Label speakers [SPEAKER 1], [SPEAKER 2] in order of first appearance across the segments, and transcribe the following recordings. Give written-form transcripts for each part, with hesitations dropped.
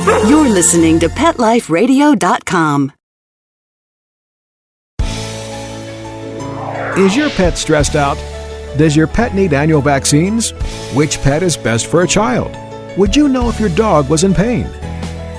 [SPEAKER 1] You're listening to PetLifeRadio.com.
[SPEAKER 2] Is your pet stressed out? Does your pet need annual vaccines? Which pet is best for a child? Would you know if your dog was in pain?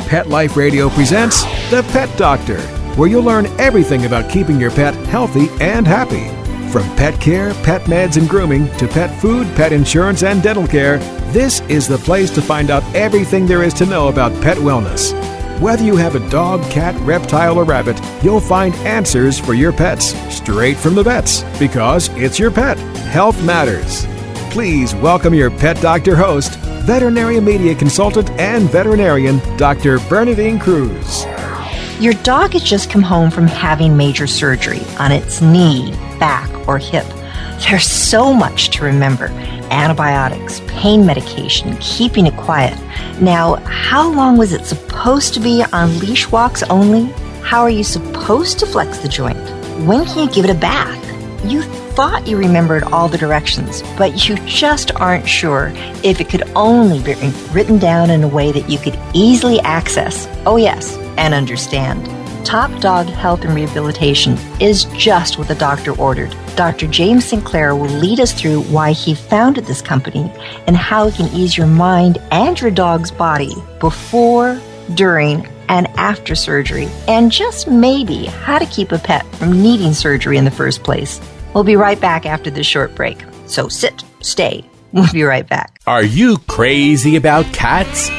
[SPEAKER 2] Pet Life Radio presents The Pet Doctor, where you'll learn everything about keeping your pet healthy and happy. From pet care, pet meds and grooming, to pet food, pet insurance, and dental care, this is the place to find out everything there is to know about pet wellness. Whether you have a dog, cat, reptile, or rabbit, you'll find answers for your pets straight from the vets, because it's your pet. Health matters. Please welcome your Pet Doctor host, veterinary media consultant and veterinarian, Dr. Bernadine Cruz.
[SPEAKER 3] Your dog has just come home from having major surgery on its knee, back, or hip. There's so much to remember. Antibiotics, pain medication, keeping it quiet. Now, how long was it supposed to be on leash walks only? How are you supposed to flex the joint? When can you give it a bath? You thought you remembered all the directions, but you just aren't sure if it could only be written down in a way that you could easily access. Oh yes, and understand. Top Dog Health and Rehabilitation is just what the doctor ordered. Dr. James St.Clair will lead us through why he founded this company and how it can ease your mind and your dog's body before, during, and after surgery, and just maybe how to keep a pet from needing surgery in the first place. We'll be right back after this short break. So sit, stay. We'll be right back.
[SPEAKER 4] Are you crazy about cats?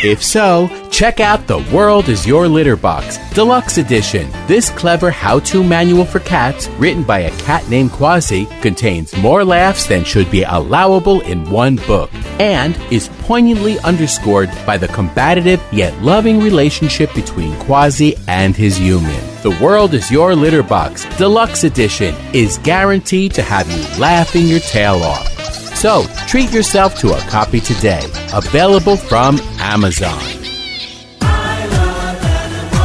[SPEAKER 4] If so, check out The World is Your Litter Box, Deluxe Edition. This clever how-to manual for cats, written by a cat named Quasi, contains more laughs than should be allowable in one book, and is poignantly underscored by the combative yet loving relationship between Quasi and his human. The World is Your Litter Box, Deluxe Edition, is guaranteed to have you laughing your tail off. So, treat yourself to a copy today. Available from Amazon.
[SPEAKER 5] I love animals.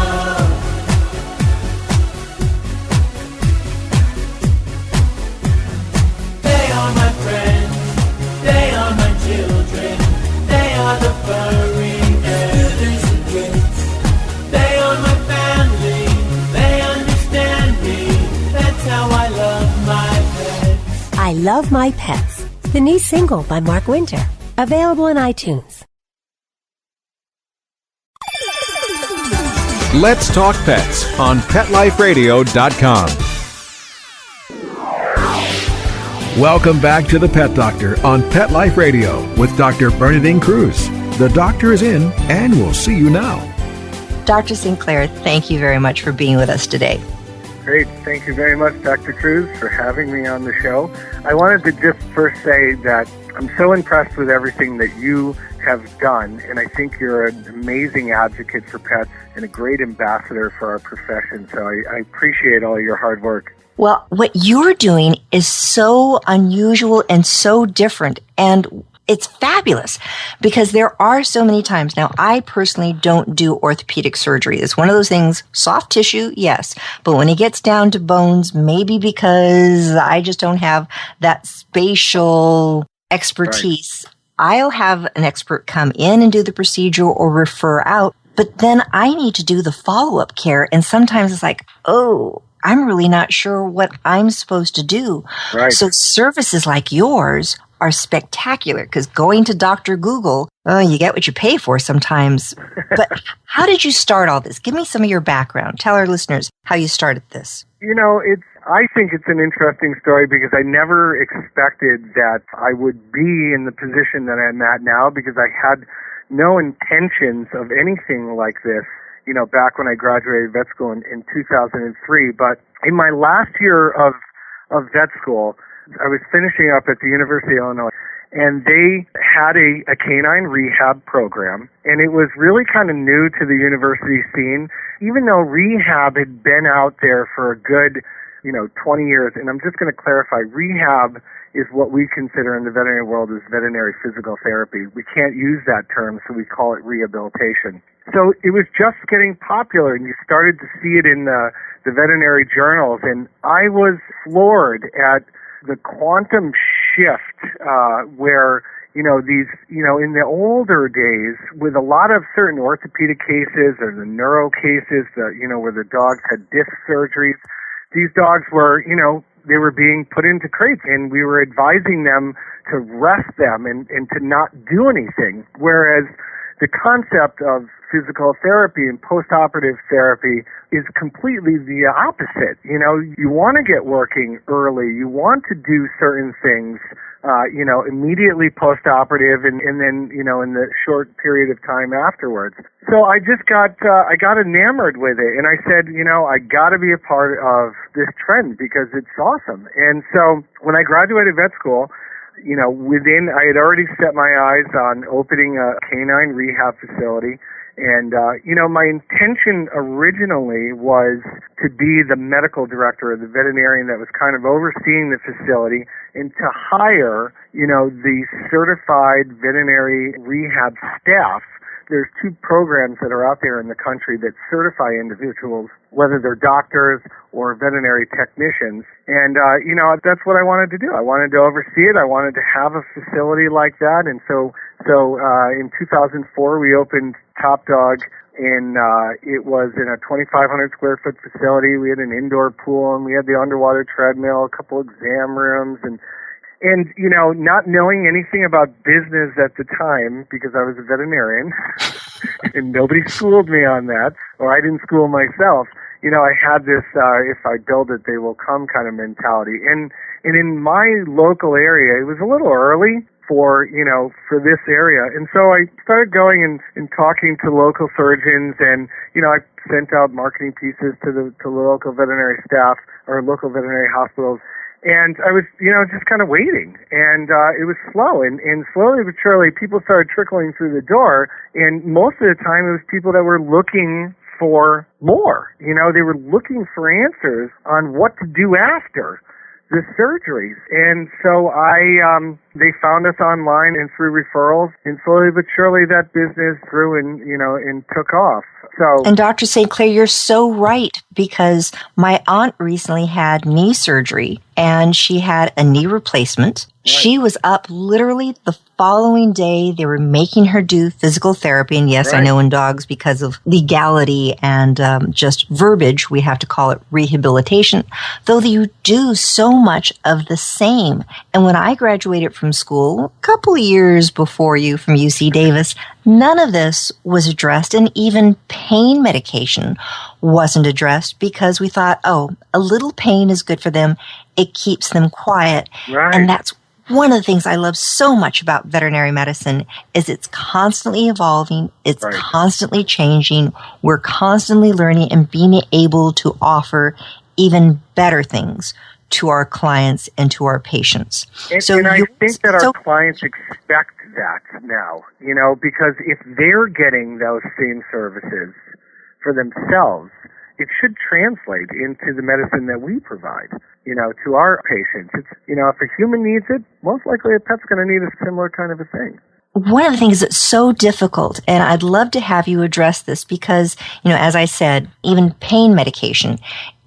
[SPEAKER 5] They are my friends. They are my children. They are the furry brothers and kids. They are my family. They understand me. That's how I love my pets.
[SPEAKER 6] I Love My Pets. The new single by Mark Winter. Available in iTunes.
[SPEAKER 2] Let's Talk Pets on PetLifeRadio.com. Welcome back to The Pet Doctor on Pet Life Radio with Dr. Bernadine Cruz. The doctor is in, and we'll see you now.
[SPEAKER 3] Dr. St.Clair, thank you very much for being with us today.
[SPEAKER 7] Great. Thank you very much, Dr. Cruz, for having me on the show. I wanted to just first say that I'm so impressed with everything that you have done, and I think you're an amazing advocate for pets and a great ambassador for our profession, so I appreciate all your hard work.
[SPEAKER 3] Well, what you're doing is so unusual and so different, and it's fabulous because there are so many times. Now, I personally don't do orthopedic surgery. It's one of those things, soft tissue, yes. But when it gets down to bones, maybe because I just don't have that spatial expertise, right, I'll have an expert come in and do the procedure or refer out. But then I need to do the follow-up care. And sometimes it's like, oh, I'm really not sure what I'm supposed to do. Right. So services like yours are spectacular because going to Dr. Google, you get what you pay for sometimes. But how did you start all this? Give me some of your background. Tell our listeners how you started this.
[SPEAKER 7] You know, I think it's an interesting story because I never expected that I would be in the position that I'm at now because I had no intentions of anything like this, you know, back when I graduated vet school in 2003. But in my last year of vet school, I was finishing up at the University of Illinois, and they had a canine rehab program, and it was really kind of new to the university scene, even though rehab had been out there for a good, 20 years. And I'm just going to clarify, rehab is what we consider in the veterinary world as veterinary physical therapy. We can't use that term, so we call it rehabilitation. So it was just getting popular, and you started to see it in the veterinary journals, and I was floored at the quantum shift where in the older days, with a lot of certain orthopedic cases or the neuro cases, where the dogs had disc surgeries, these dogs were, they were being put into crates, and we were advising them to rest them and to not do anything. Whereas the concept of physical therapy and post-operative therapy is completely the opposite. You want to get working early. You want to do certain things, immediately post-operative and then, in the short period of time afterwards. So I just got enamored with it, and I said, I got to be a part of this trend because it's awesome. And so when I graduated vet school, I had already set my eyes on opening a canine rehab facility. And, my intention originally was to be the medical director or the veterinarian that was kind of overseeing the facility and to hire, the certified veterinary rehab staff. There's 2 programs that are out there in the country that certify individuals, whether they're doctors or veterinary technicians. And, that's what I wanted to do. I wanted to oversee it. I wanted to have a facility like that. And so in 2004, we opened Top Dog, and it was in a 2,500 square foot facility. We had an indoor pool, and we had the underwater treadmill, a couple exam rooms, and not knowing anything about business at the time, because I was a veterinarian, and nobody schooled me on that, or I didn't school myself, I had this, if I build it, they will come kind of mentality. And in my local area, it was a little early for this area. And so I started going and talking to local surgeons, and, I sent out marketing pieces to the local veterinary staff or local veterinary hospitals. And I was, just kind of waiting. And it was slow. And slowly but surely, people started trickling through the door. And most of the time, it was people that were looking for more. They were looking for answers on what to do after the surgeries. And so they found us online and through referrals. And slowly but surely, that business grew and took off.
[SPEAKER 3] And Dr. St.Clair, you're so right, because my aunt recently had knee surgery and she had a knee replacement. Right. She was up literally the following day. They were making her do physical therapy. And yes, right. I know in dogs, because of legality and just verbiage, we have to call it rehabilitation, though you do so much of the same. And when I graduated from school, a couple of years before you from UC Davis, none of this was addressed, and even pain medication wasn't addressed, because we thought, a little pain is good for them. It keeps them quiet. Right. And that's one of the things I love so much about veterinary medicine is it's constantly evolving. It's right. constantly changing. We're constantly learning and being able to offer even better things to our clients and to our patients.
[SPEAKER 7] And I think that our clients expect that now, because if they're getting those same services for themselves, it should translate into the medicine that we provide, to our patients. It's, if a human needs it, most likely a pet's going to need a similar kind of a thing.
[SPEAKER 3] One of the things that's so difficult, and I'd love to have you address this because, as I said, even pain medication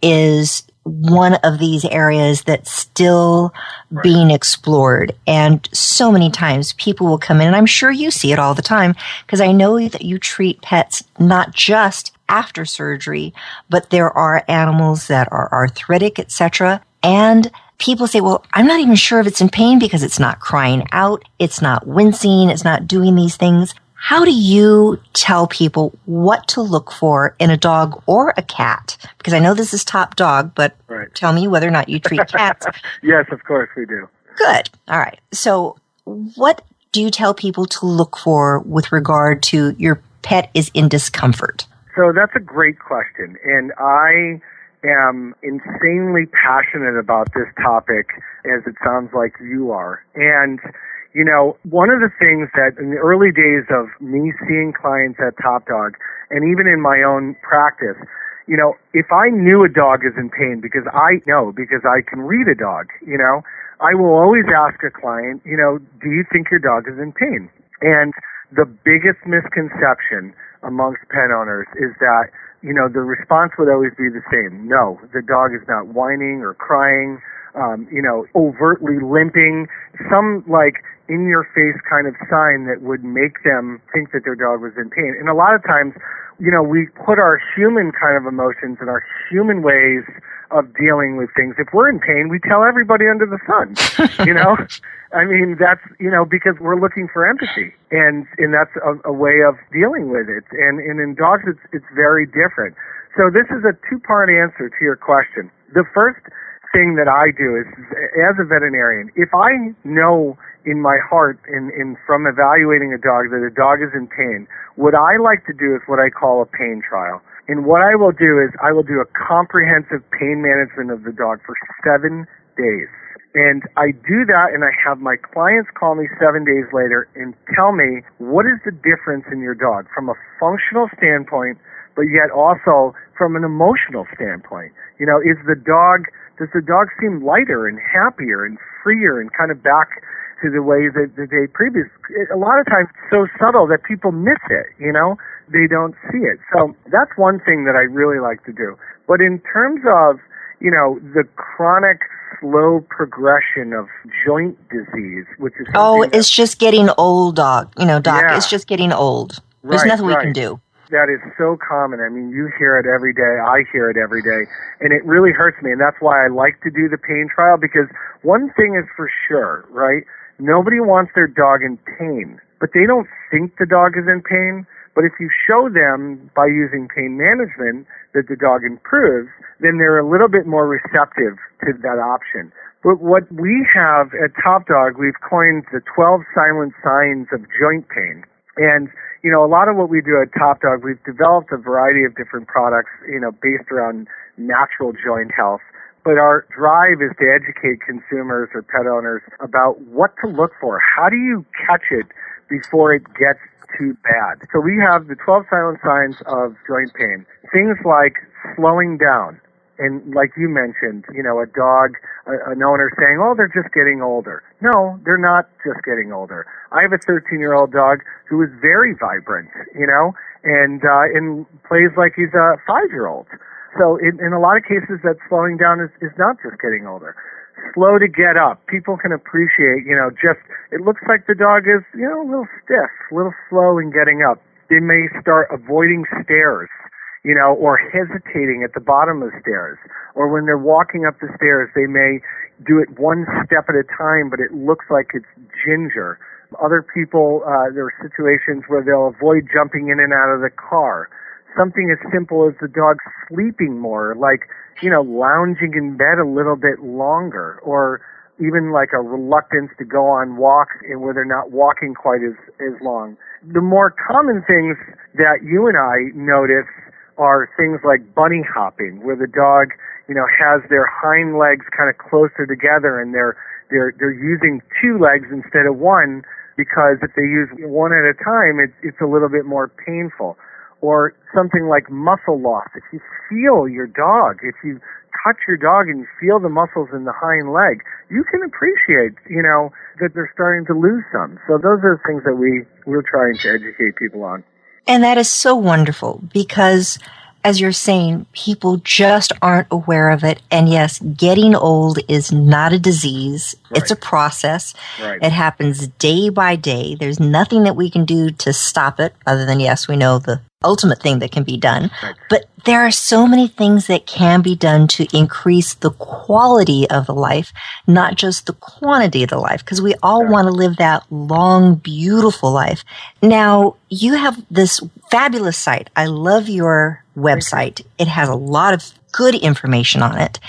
[SPEAKER 3] is one of these areas that's still right. being explored. And so many times people will come in, and I'm sure you see it all the time, because I know that you treat pets not just after surgery, but there are animals that are arthritic, etc. And people say, well, I'm not even sure if it's in pain because it's not crying out, it's not wincing, it's not doing these things. How do you tell people what to look for in a dog or a cat? Because I know this is Top Dog, but right. tell me whether or not you treat cats.
[SPEAKER 7] Yes, of course we do.
[SPEAKER 3] Good. All right. So what do you tell people to look for with regard to your pet is in discomfort?
[SPEAKER 7] So that's a great question. And I am insanely passionate about this topic, as it sounds like you are. And one of the things that in the early days of me seeing clients at Top Dog, and even in my own practice, if I knew a dog is in pain, because I can read a dog, I will always ask a client, do you think your dog is in pain? And the biggest misconception amongst pet owners is that, the response would always be the same. No, the dog is not whining or crying, overtly limping. Some in-your-face kind of sign that would make them think that their dog was in pain. And a lot of times, we put our human kind of emotions and our human ways of dealing with things. If we're in pain, we tell everybody under the sun, I mean, that's, because we're looking for empathy, and that's a way of dealing with it. And in dogs, it's very different. So this is a two-part answer to your question. The first thing that I do is, as a veterinarian, if I know in my heart and from evaluating a dog that a dog is in pain, what I like to do is what I call a pain trial. And what I will do is I will do a comprehensive pain management of the dog for 7 days. And I do that, and I have my clients call me 7 days later and tell me, what is the difference in your dog from a functional standpoint, but yet also from an emotional standpoint? Does the dog seem lighter and happier and freer and kind of back to the way that they previously? A lot of times it's so subtle that people miss it, They don't see it. So that's one thing that I really like to do. But in terms of, the chronic slow progression of joint disease, which is
[SPEAKER 3] it's just getting old, Doc. Doc,
[SPEAKER 7] Yeah.
[SPEAKER 3] it's just getting old. There's nothing we can do.
[SPEAKER 7] That is so common. I mean, you hear it every day. I hear it every day. And it really hurts me. And that's why I like to do the pain trial, because one thing is for sure, right? Nobody wants their dog in pain, but they don't think the dog is in pain. But if you show them by using pain management that the dog improves, then they're a little bit more receptive to that option. But what we have at Top Dog, we've coined the 12 silent signs of joint pain. And, a lot of what we do at Top Dog, we've developed a variety of different products, based around natural joint health. But our drive is to educate consumers or pet owners about what to look for. How do you catch it before it gets too bad? So we have the 12 silent signs of joint pain. Things like slowing down. And like you mentioned, a dog, an owner saying, oh, they're just getting older. No, they're not just getting older. I have a 13-year-old dog who is very vibrant, and plays like he's a 5-year-old. So in a lot of cases, that slowing down is not just getting older. Slow to get up. People can appreciate, it looks like the dog is, a little stiff, a little slow in getting up. They may start avoiding stairs, or hesitating at the bottom of the stairs. Or when they're walking up the stairs, they may do it one step at a time, but it looks like it's ginger. Other people, there are situations where they'll avoid jumping in and out of the car. Something as simple as the dog sleeping more, like, lounging in bed a little bit longer, or even like a reluctance to go on walks and where they're not walking quite as long. The more common things that you and I notice are things like bunny hopping, where the dog, has their hind legs kind of closer together and they're using 2 legs instead of 1, because if they use one at a time, it's a little bit more painful. Or something like muscle loss. If you feel your dog, if you touch your dog and you feel the muscles in the hind leg, you can appreciate, that they're starting to lose some. So those are the things that we're trying to educate people on.
[SPEAKER 3] And that is so wonderful because, as you're saying, people just aren't aware of it. And yes, getting old is not a disease. Right. It's a process. Right. It happens day by day. There's nothing that we can do to stop it other than, yes, we know the ultimate thing that can be done. Right. But there are so many things that can be done to increase the quality of the life, not just the quantity of the life, because we all want to live that long, beautiful life. Now, you have this fabulous site. I love your website. It has a lot of good information on it.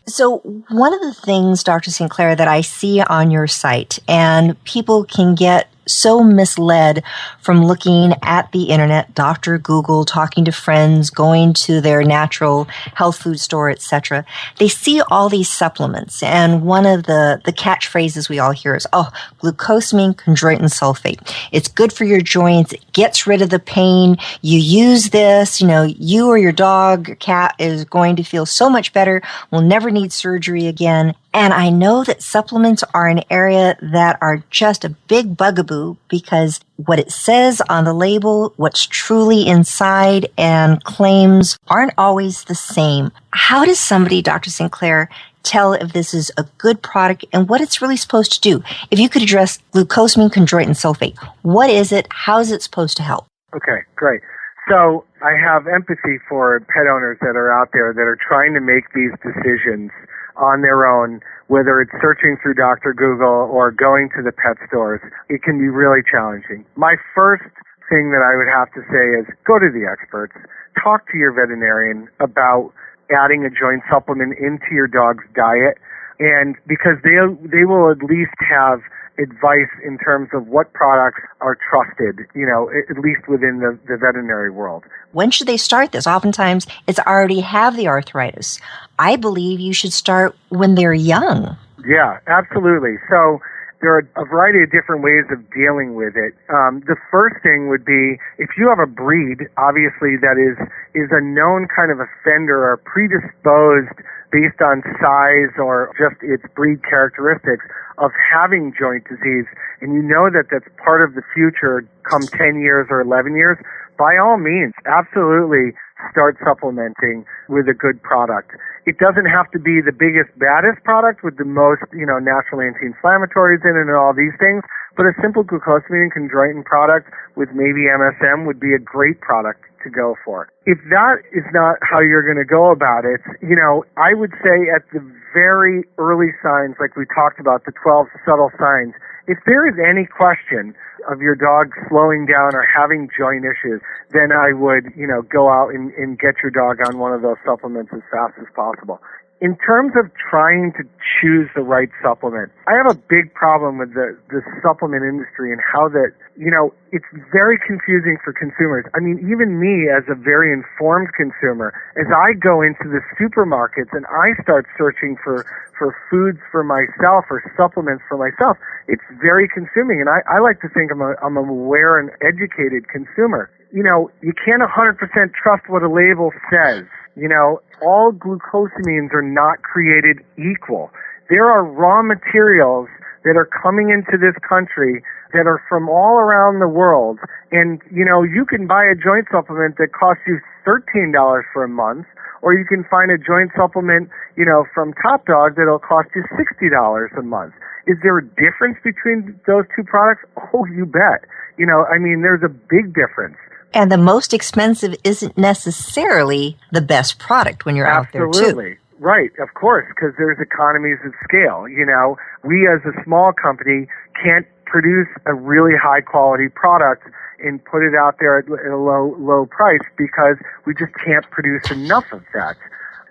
[SPEAKER 3] So one of the things, Dr. St.Clair, that I see on your site, and people can get so misled from looking at the internet, Dr. Google, talking to friends, going to their natural health food store, etc. They see all these supplements, and one of the catchphrases we all hear is, glucosamine chondroitin sulfate. It's good for your joints. It gets rid of the pain. You use this, you or your dog or cat is going to feel so much better. Will never need surgery again. And I know that supplements are an area that are just a big bugaboo because what it says on the label, what's truly inside, and claims aren't always the same. How does somebody, Dr. St.Clair, tell if this is a good product and what it's really supposed to do? If you could address glucosamine chondroitin sulfate, what is it? How is it supposed to help?
[SPEAKER 7] Okay, great. So I have empathy for pet owners that are out there that are trying to make these decisions on their own, whether it's searching through Dr. Google or going to the pet stores. It can be really challenging. My first thing that I would have to say is go to the experts. Talk to your veterinarian about adding a joint supplement into your dog's diet, and because they will at least have advice in terms of what products are trusted, at least within the veterinary world.
[SPEAKER 3] When should they start this? Oftentimes, it's already have the arthritis. I believe you should start when they're young.
[SPEAKER 7] Yeah, absolutely. So there are a variety of different ways of dealing with it. The first thing would be if you have a breed, obviously that is a known kind of offender or predisposed based on size or just its breed characteristics of having joint disease, and you know that that's part of the future come 10 years or 11 years, by all means, absolutely start supplementing with a good product. It doesn't have to be the biggest, baddest product with the most, natural anti-inflammatories in it and all these things, but a simple glucosamine and chondroitin product with maybe MSM would be a great product to go for. If that is not how you're going to go about it, I would say at the very early signs, like we talked about, the 12 subtle signs, if there is any question of your dog slowing down or having joint issues, then I would, go out and get your dog on one of those supplements as fast as possible. In terms of trying to choose the right supplement, I have a big problem with the supplement industry and how that, it's very confusing for consumers. I mean, even me as a very informed consumer, as I go into the supermarkets and I start searching for foods for myself or supplements for myself, it's very consuming. And I like to think I'm an aware and educated consumer. You can't 100% trust what a label says. All glucosamines are not created equal. There are raw materials that are coming into this country that are from all around the world. And, you can buy a joint supplement that costs you $13 for a month, or you can find a joint supplement, from Top Dog that'll cost you $60 a month. Is there a difference between those two products? Oh, you bet. There's a big difference.
[SPEAKER 3] And the most expensive isn't necessarily the best product when you're out there, too.
[SPEAKER 7] Absolutely. Right, of course, because there's economies of scale. We as a small company can't produce a really high-quality product and put it out there at a low price because we just can't produce enough of that.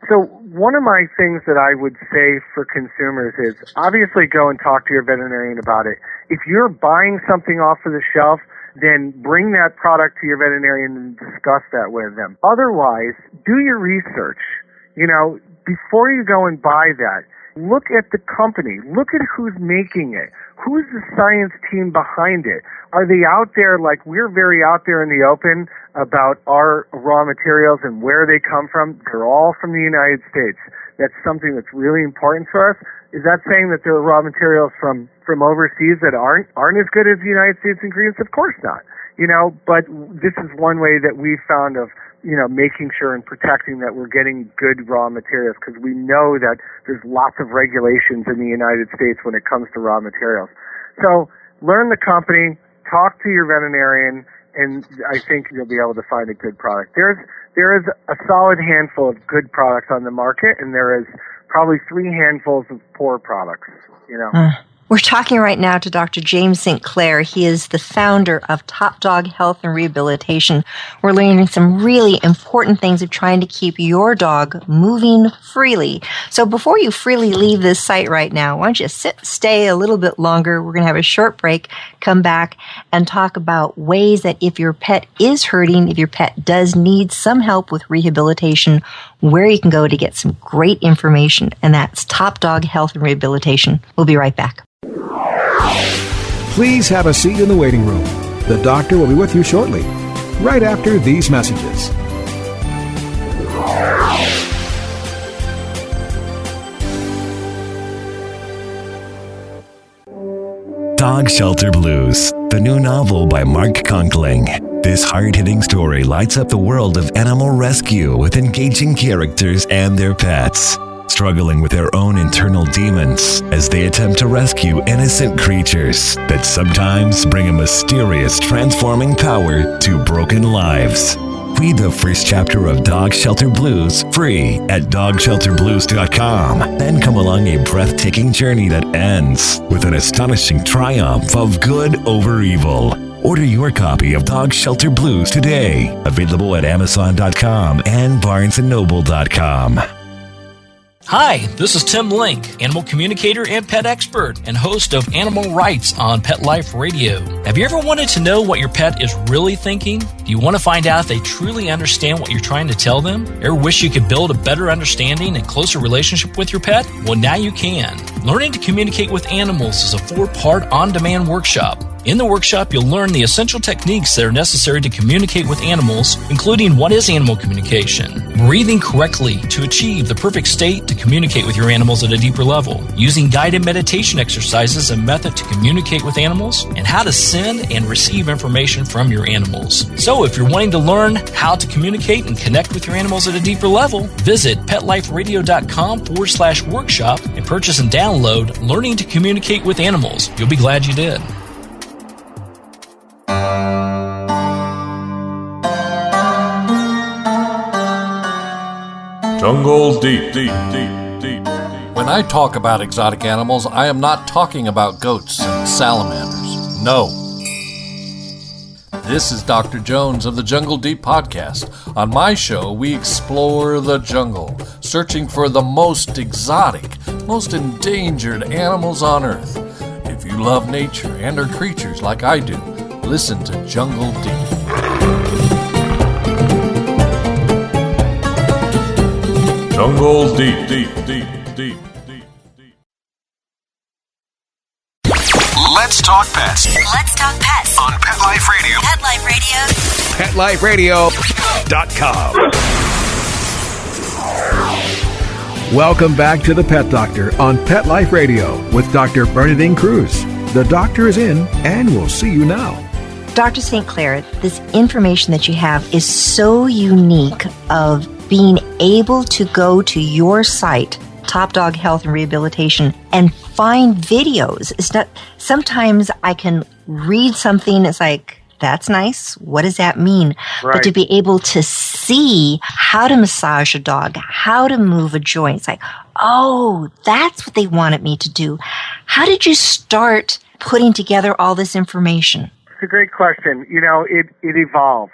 [SPEAKER 7] So one of my things that I would say for consumers is obviously go and talk to your veterinarian about it. If you're buying something off of the shelf, then bring that product to your veterinarian and discuss that with them. Otherwise, do your research. Before you go and buy that, look at the company. Look at who's making it. Who's the science team behind it? Are they out there like we're very out there in the open about our raw materials and where they come from? They're all from the United States. That's something that's really important for us. Is that saying that there are raw materials from overseas that aren't as good as the United States ingredients? Of course not. But this is one way that we've found of, making sure and protecting that we're getting good raw materials, because we know that there's lots of regulations in the United States when it comes to raw materials. So learn the company, talk to your veterinarian, and I think you'll be able to find a good product. There is a solid handful of good products on the market, and there is probably 3 handfuls of poor products,
[SPEAKER 3] We're talking right now to Dr. James St.Clair. He is the founder of Top Dog Health and Rehabilitation. We're learning some really important things of trying to keep your dog moving freely. So before you freely leave this site right now, why don't you stay a little bit longer? We're going to have a short break, come back, and talk about ways that if your pet is hurting, if your pet does need some help with rehabilitation, where you can go to get some great information. And that's Top Dog Health and Rehabilitation. We'll be right back.
[SPEAKER 2] Please have a seat in the waiting room. The doctor will be with you shortly, right after these messages.
[SPEAKER 8] Dog Shelter Blues, the new novel by Mark Conkling. This hard-hitting story lights up the world of animal rescue with engaging characters and their pets. struggling with their own internal demons as they attempt to rescue innocent creatures that sometimes bring a mysterious transforming power to broken lives. Read the first chapter of Dog Shelter Blues free at dogshelterblues.com. Then come along a breathtaking journey that ends with an astonishing triumph of good over evil. Order your copy of Dog Shelter Blues today. Available at Amazon.com and BarnesandNoble.com.
[SPEAKER 9] Hi, this is Tim Link, animal communicator and pet expert and host of Animal Rights on Pet Life Radio. Have you ever wanted to know what your pet is really thinking? Do you want to find out if they truly understand what you're trying to tell them? Ever wish you could build a better understanding and closer relationship with your pet? Well, now you can. Learning to Communicate with Animals is a 4-part on-demand workshop. In the workshop, you'll learn the essential techniques that are necessary to communicate with animals, including what is animal communication, breathing correctly to achieve the perfect state to communicate with your animals at a deeper level, using guided meditation exercises and method to communicate with animals, and how to send and receive information from your animals. So if you're wanting to learn how to communicate and connect with your animals at a deeper level, visit PetLifeRadio.com/workshop and purchase and download Learning to Communicate with Animals. You'll be glad you did.
[SPEAKER 10] Jungle Deep. When I talk about exotic animals, I am not talking about goats and salamanders. No. This is Dr. Jones of the Jungle Deep podcast. On my show, we explore the jungle, searching for the most exotic, most endangered animals on Earth. If you love nature and her creatures like I do, listen to Jungle Deep. Jungle Deep.
[SPEAKER 11] Let's talk pets.
[SPEAKER 1] Let's talk pets
[SPEAKER 11] On Pet Life Radio.
[SPEAKER 1] Pet Life Radio.
[SPEAKER 2] PetLifeRadio.com. Welcome back to the Pet Doctor on Pet Life Radio with Dr. Bernadine Cruz. The doctor is in, and we'll see you now.
[SPEAKER 3] Dr. St.Clair, this information that you have is so unique of being able to go to your site, Top Dog Health and Rehabilitation, and find videos. It's not, sometimes I can read something, it's like, that's nice. What does that mean?
[SPEAKER 7] Right.
[SPEAKER 3] But to be able to see how to massage a dog, how to move a joint, it's like, oh, that's what they wanted me to do. How did you start putting together all this information?
[SPEAKER 7] It's a great question. You know, it evolved.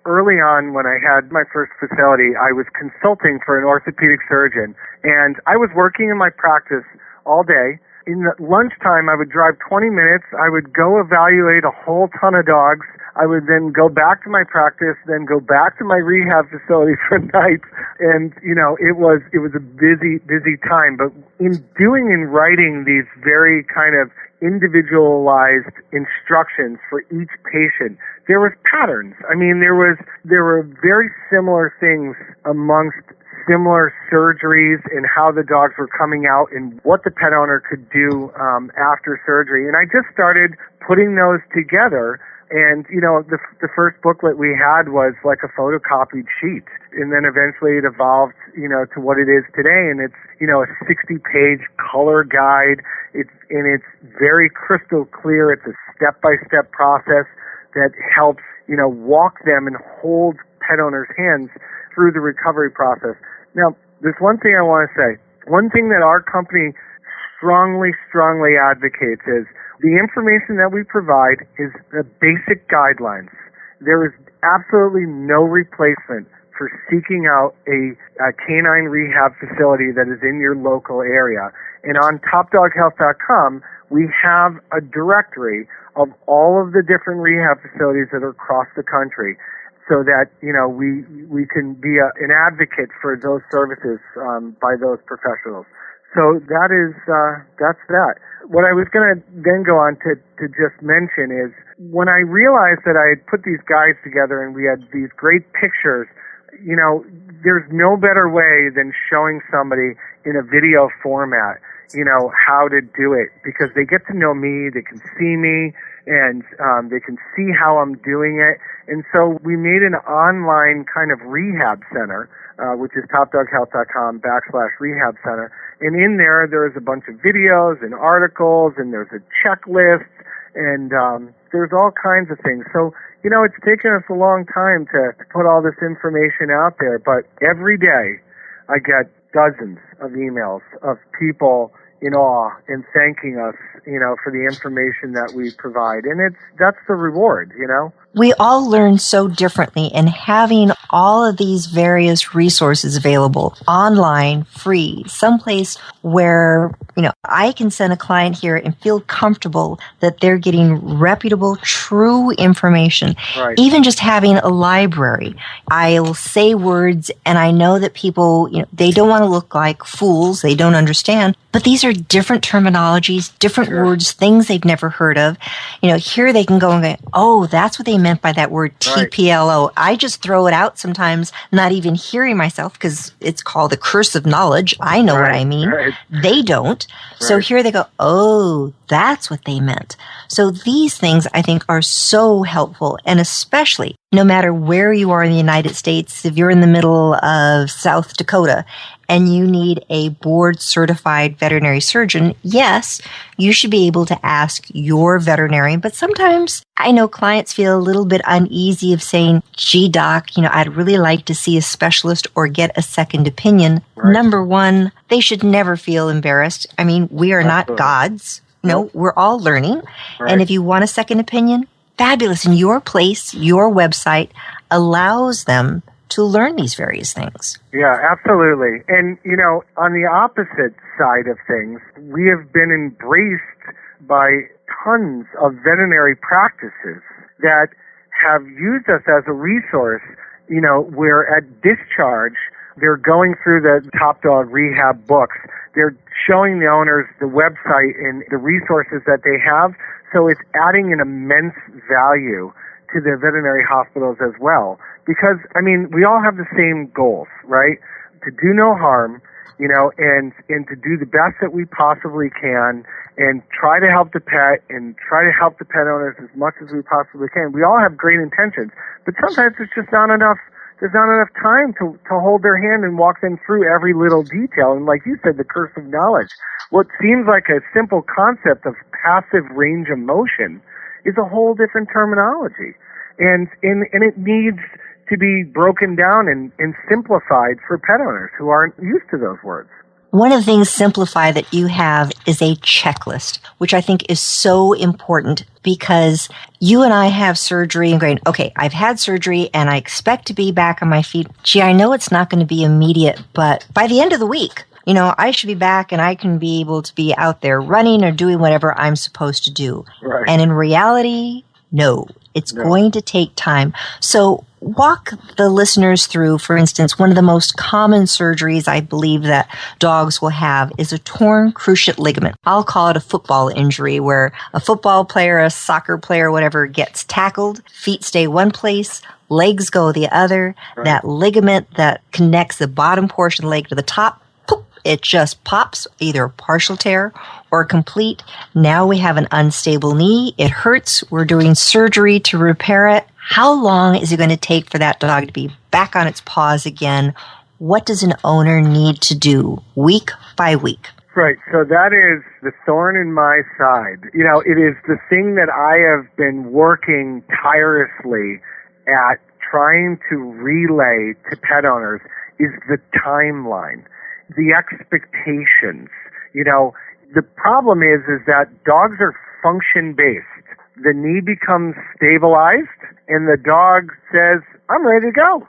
[SPEAKER 7] Early on, when I had my first facility, I was consulting for an orthopedic surgeon, and I was working in my practice all day. In the lunchtime, I would drive 20 minutes. I would go evaluate a whole ton of dogs. I would then go back to my practice, then go back to my rehab facility for nights. And, you know, it was a busy time. But in doing and writing these very kind of individualized instructions for each patient, there was patterns. I mean, there were very similar things amongst similar surgeries and how the dogs were coming out and what the pet owner could do after surgery. And I just started putting those together. And, you know, the first booklet we had was like a photocopied sheet. And then eventually it evolved, you know, to what it is today. And it's, you know, a 60-page color guide. It's very crystal clear. It's a step-by-step process that helps, you know, walk them and hold pet owners' hands through the recovery process. Now, there's one thing I want to say. One thing that our company strongly advocates is the information that we provide is the basic guidelines. There is absolutely no replacement for seeking out a canine rehab facility that is in your local area. And on TopDogHealth.com, we have a directory of all of the different rehab facilities that are across the country, so that, you know, we can be an advocate for those services by those professionals. So that's that. What I was going to then go on to just mention is when I realized that I had put these guides together and we had these great pictures, you know, there's no better way than showing somebody in a video format. how to do it, because they get to know me, they can see me, and they can see how I'm doing it. And so we made an online kind of rehab center, which is topdoghealth.com/rehab center. And in there's a bunch of videos and articles, and there's a checklist, and there's all kinds of things. So, it's taken us a long time to put all this information out there, but every day I get dozens of emails of people in awe and thanking us, for the information that we provide. And that's the reward,
[SPEAKER 3] We all learn so differently, and having all of these various resources available online, free, someplace where, I can send a client here and feel comfortable that they're getting reputable, true information.
[SPEAKER 7] Right.
[SPEAKER 3] Even just having a library. I'll say words, and I know that people, they don't want to look like fools. They don't understand. But these are different terminologies, different words, things they've never heard of. Here they can go and go, oh, that's what they meant by that word TPLO. I just throw it out sometimes, not even hearing myself, because it's called the curse of knowledge. I know what I mean.
[SPEAKER 7] Right.
[SPEAKER 3] They don't. So here they go, oh, that's what they meant. So these things, I think, are so helpful, and especially no matter where you are in the United States, if you're in the middle of South Dakota and you need a board-certified veterinary surgeon, yes, you should be able to ask your veterinarian. But sometimes I know clients feel a little bit uneasy of saying, gee, doc, I'd really like to see a specialist or get a second opinion. Right. Number one, they should never feel embarrassed. I mean, we are not gods. We're all learning. Right. And if you want a second opinion, fabulous. And your place, your website allows them to learn these various things.
[SPEAKER 7] Yeah, absolutely. And, on the opposite side of things, we have been embraced by tons of veterinary practices that have used us as a resource, where at discharge, they're going through the Top Dog Rehab books. They're showing the owners the website and the resources that they have. So it's adding an immense value to the veterinary hospitals as well. Because, we all have the same goals, right? To do no harm, and to do the best that we possibly can, and try to help the pet, and try to help the pet owners as much as we possibly can. We all have great intentions, but sometimes there's just not enough. There's not enough time to hold their hand and walk them through every little detail. And like you said, the curse of knowledge. What seems like a simple concept of passive range of motion is a whole different terminology. And it needs to be broken down and simplified for pet owners who aren't used to those words.
[SPEAKER 3] One of the things, Simplify, that you have is a checklist, which I think is so important, because you and I have surgery and going, okay, I've had surgery and I expect to be back on my feet. Gee, I know it's not going to be immediate, but by the end of the week, I should be back and I can be able to be out there running or doing whatever I'm supposed to do.
[SPEAKER 7] Right.
[SPEAKER 3] And in reality, no, it's going to take time. So walk the listeners through, for instance, one of the most common surgeries I believe that dogs will have is a torn cruciate ligament. I'll call it a football injury, where a football player, a soccer player, whatever, gets tackled, feet stay one place, legs go the other. Right. That ligament that connects the bottom portion of the leg to the top, poof, it just pops, either a partial tear or complete. Now we have an unstable knee. It hurts. We're doing surgery to repair it. How long is it going to take for that dog to be back on its paws again? What does an owner need to do week by week?
[SPEAKER 7] Right. So that is the thorn in my side. It is the thing that I have been working tirelessly at trying to relay to pet owners is the timeline, the expectations. The problem is that dogs are function-based. The knee becomes stabilized, and the dog says, I'm ready to go.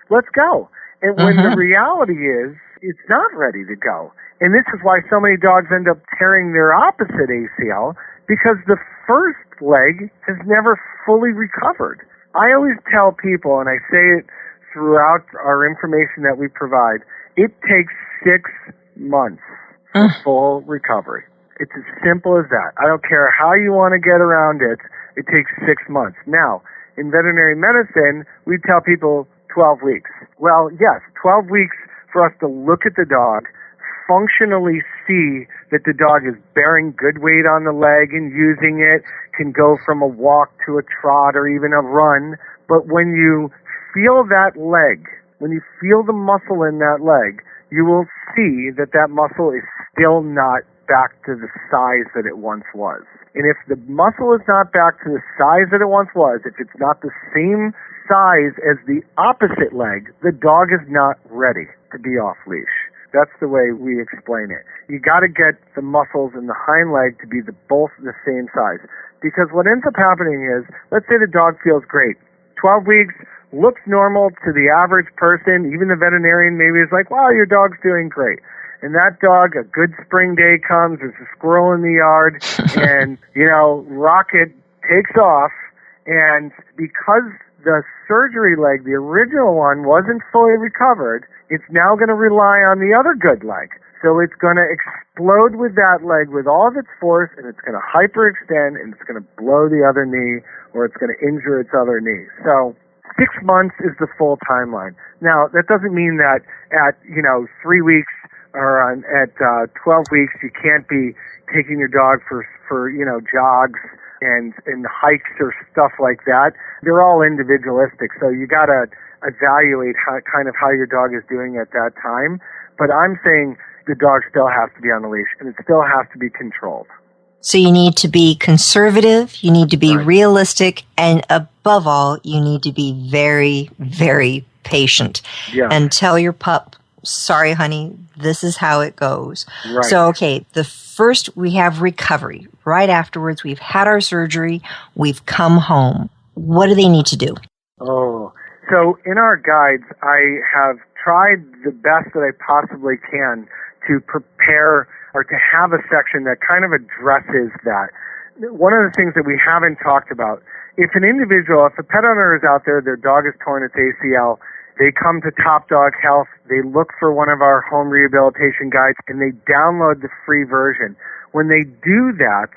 [SPEAKER 7] Let's go. And when the reality is, it's not ready to go. And this is why so many dogs end up tearing their opposite ACL, because the first leg has never fully recovered. I always tell people, and I say it throughout our information that we provide, it takes 6 months for full recovery. It's as simple as that. I don't care how you want to get around it. It takes 6 months. Now, in veterinary medicine, we tell people 12 weeks. Well, yes, 12 weeks for us to look at the dog, functionally see that the dog is bearing good weight on the leg and using it, can go from a walk to a trot or even a run. But when you feel that leg, when you feel the muscle in that leg, you will see that that muscle is still not back to the size that it once was. And if the muscle is not back to the size that it once was, if it's not the same size as the opposite leg, the dog is not ready to be off leash. That's the way we explain it. You got to get the muscles in the hind leg to be both the same size. Because what ends up happening is, let's say the dog feels great. 12 weeks, looks normal to the average person. Even the veterinarian maybe is like, wow, your dog's doing great. And that dog, a good spring day comes, there's a squirrel in the yard, and, Rocket takes off. And because the surgery leg, the original one, wasn't fully recovered, it's now going to rely on the other good leg. So it's going to explode with that leg with all of its force, and it's going to hyperextend, and it's going to blow the other knee, or it's going to injure its other knee. So 6 months is the full timeline. Now, that doesn't mean that at, 3 weeks or at 12 weeks you can't be taking your dog for jogs and hikes or stuff like that. They're all individualistic, so you got to evaluate how your dog is doing at that time. But I'm saying the dog still has to be on the leash, and it still has to be controlled.
[SPEAKER 3] So you need to be conservative, you need to be realistic, and above all, you need to be very, very patient.
[SPEAKER 7] Yeah.
[SPEAKER 3] And tell your pup, sorry, honey, this is how it goes.
[SPEAKER 7] Right.
[SPEAKER 3] So, okay, the first we have recovery. Right afterwards, we've had our surgery, we've come home. What do they need to do?
[SPEAKER 7] Oh, so in our guides, I have tried the best that I possibly can to prepare or to have a section that kind of addresses that. One of the things that we haven't talked about, if a pet owner is out there, their dog is torn its ACL, they come to Top Dog Health, they look for one of our home rehabilitation guides, and they download the free version. When they do that,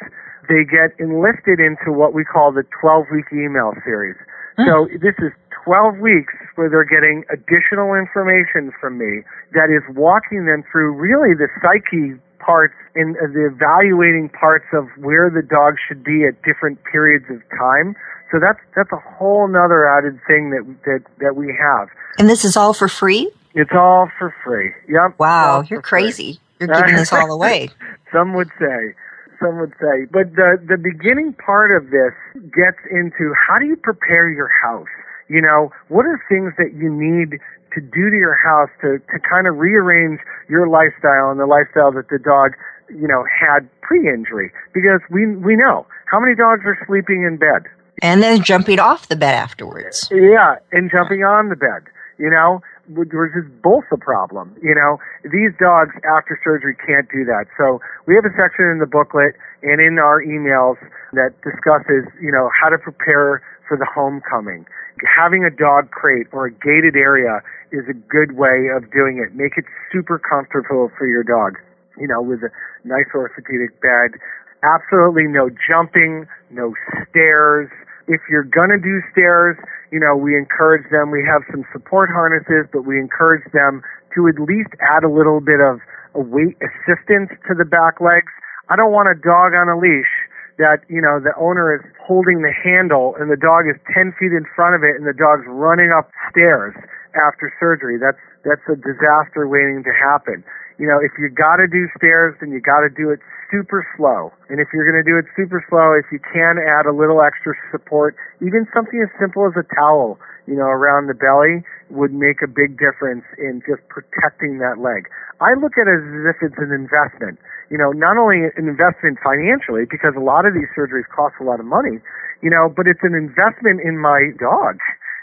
[SPEAKER 7] they get enlisted into what we call the 12-week email series. So this is 12 weeks where they're getting additional information from me that is walking them through really the psyche parts and the evaluating parts of where the dog should be at different periods of time. So that's a whole nother added thing that we have.
[SPEAKER 3] And this is all for free?
[SPEAKER 7] It's all for free. Yep.
[SPEAKER 3] Wow, you're crazy. You're giving this all away.
[SPEAKER 7] Some would say. But the beginning part of this gets into how do you prepare your house? What are things that you need to do to your house to kind of rearrange your lifestyle and the lifestyle that the dog, had pre-injury? Because we know how many dogs are sleeping in bed.
[SPEAKER 3] And then jumping off the bed afterwards.
[SPEAKER 7] Yeah, and jumping on the bed, which is both a problem. These dogs after surgery can't do that. So we have a section in the booklet and in our emails that discusses, how to prepare for the homecoming. Having a dog crate or a gated area is a good way of doing it. Make it super comfortable for your dog, with a nice orthopedic bed. Absolutely no jumping, no stairs. If you're going to do stairs, we encourage them. We have some support harnesses, but we encourage them to at least add a little bit of a weight assistance to the back legs. I don't want a dog on a leash that, the owner is holding the handle and the dog is 10 feet in front of it and the dog's running up stairs after surgery. That's a disaster waiting to happen. If you got to do stairs, then you got to do it super slow. And if you're going to do it super slow, if you can add a little extra support, even something as simple as a towel, around the belly would make a big difference in just protecting that leg. I look at it as if it's an investment. Not only an investment financially, because a lot of these surgeries cost a lot of money, but it's an investment in my dog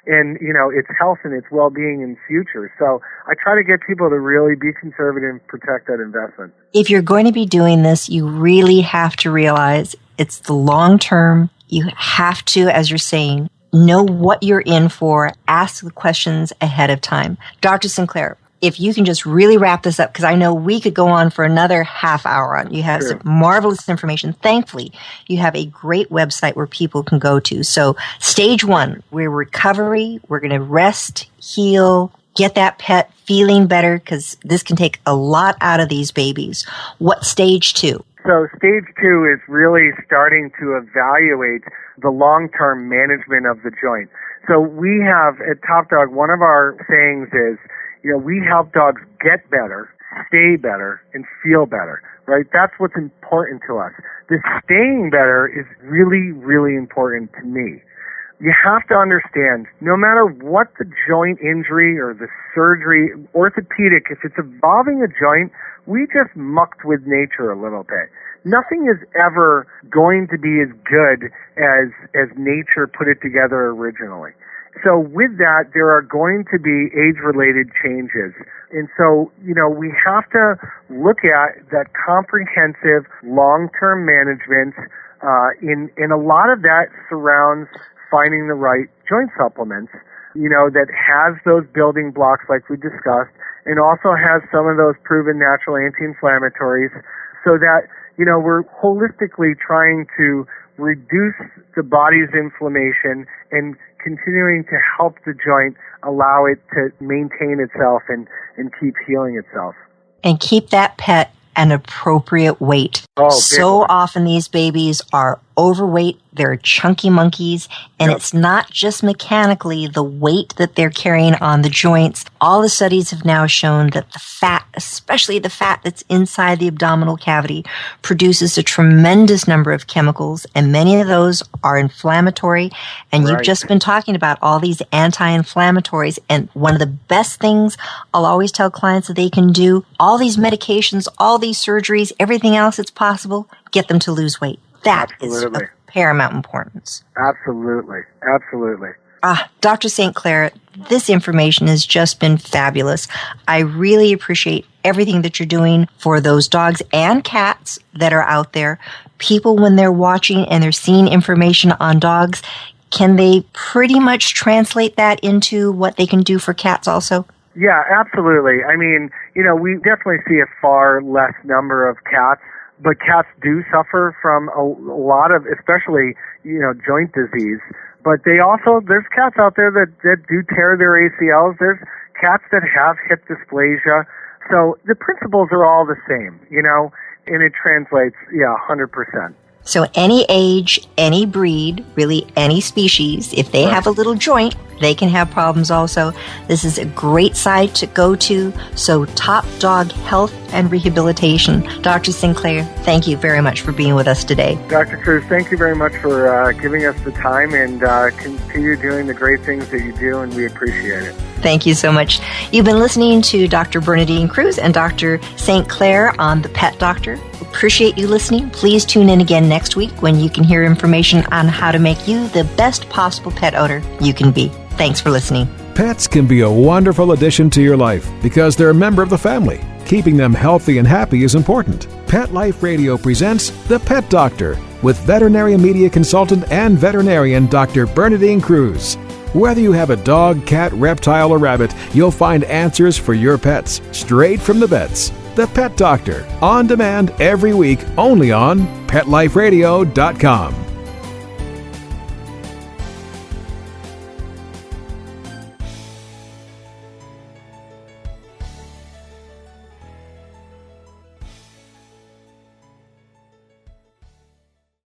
[SPEAKER 7] and, its health and its well-being in the future. So I try to get people to really be conservative and protect that investment.
[SPEAKER 3] If you're going to be doing this, you really have to realize it's the long term. You have to, as you're saying, know what you're in for, ask the questions ahead of time. Dr. St.Clair, if you can just really wrap this up, because I know we could go on for another half hour on. You have some marvelous information. Thankfully, you have a great website where people can go to. So stage one, we're recovery. We're going to rest, heal, get that pet feeling better? Because this can take a lot out of these babies. What stage 2?
[SPEAKER 7] So stage 2 is really starting to evaluate the long-term management of the joint. So we have at Top Dog, one of our sayings is, we help dogs get better, stay better, and feel better, right? That's what's important to us. The staying better is really, really important to me. You have to understand, no matter what the joint injury or the surgery, orthopedic, if it's involving a joint, we just mucked with nature a little bit. Nothing is ever going to be as good as nature put it together originally. So with that, there are going to be age-related changes. And so, we have to look at that comprehensive long-term management, and a lot of that surrounds finding the right joint supplements, that has those building blocks like we discussed, and also has some of those proven natural anti-inflammatories, so that, we're holistically trying to reduce the body's inflammation and continuing to help the joint allow it to maintain itself and keep healing itself.
[SPEAKER 3] And keep that pet an appropriate weight. So often these babies are overweight, they're chunky monkeys, and it's not just mechanically the weight that they're carrying on the joints. All the studies have now shown that the fat, especially the fat that's inside the abdominal cavity, produces a tremendous number of chemicals, and many of those are inflammatory. And you've just been talking about all these anti-inflammatories, and one of the best things I'll always tell clients that they can do, all these medications, all these surgeries, everything else that's possible, get them to lose weight. That is of paramount importance.
[SPEAKER 7] Absolutely.
[SPEAKER 3] Dr. St.Clair, this information has just been fabulous. I really appreciate everything that you're doing for those dogs and cats that are out there. People, when they're watching and they're seeing information on dogs, can they pretty much translate that into what they can do for cats also?
[SPEAKER 7] Yeah, absolutely. I mean, we definitely see a far less number of cats, but cats do suffer from a lot of, especially, joint disease. But there's cats out there that do tear their ACLs. There's cats that have hip dysplasia. So the principles are all the same, and it translates, 100%.
[SPEAKER 3] So any age, any breed, really any species, if they have a little joint, they can have problems also. This is a great site to go to. So Top Dog Health and Rehabilitation. Dr. St.Clair, thank you very much for being with us today.
[SPEAKER 7] Dr. Cruz, thank you very much for giving us the time, and continue doing the great things that you do, and we appreciate it.
[SPEAKER 3] Thank you so much. You've been listening to Dr. Bernadine Cruz and Dr. St.Clair on The Pet Doctor. Appreciate you listening. Please tune in again next week when you can hear information on how to make you the best possible pet owner you can be. Thanks for listening.
[SPEAKER 2] Pets can be a wonderful addition to your life because they're a member of the family. Keeping them healthy and happy is important. Pet Life Radio presents The Pet Doctor with veterinary media consultant and veterinarian Dr. Bernadine Cruz. Whether you have a dog, cat, reptile, or rabbit, you'll find answers for your pets straight from the vets. The Pet Doctor, on demand every week, only on PetLifeRadio.com.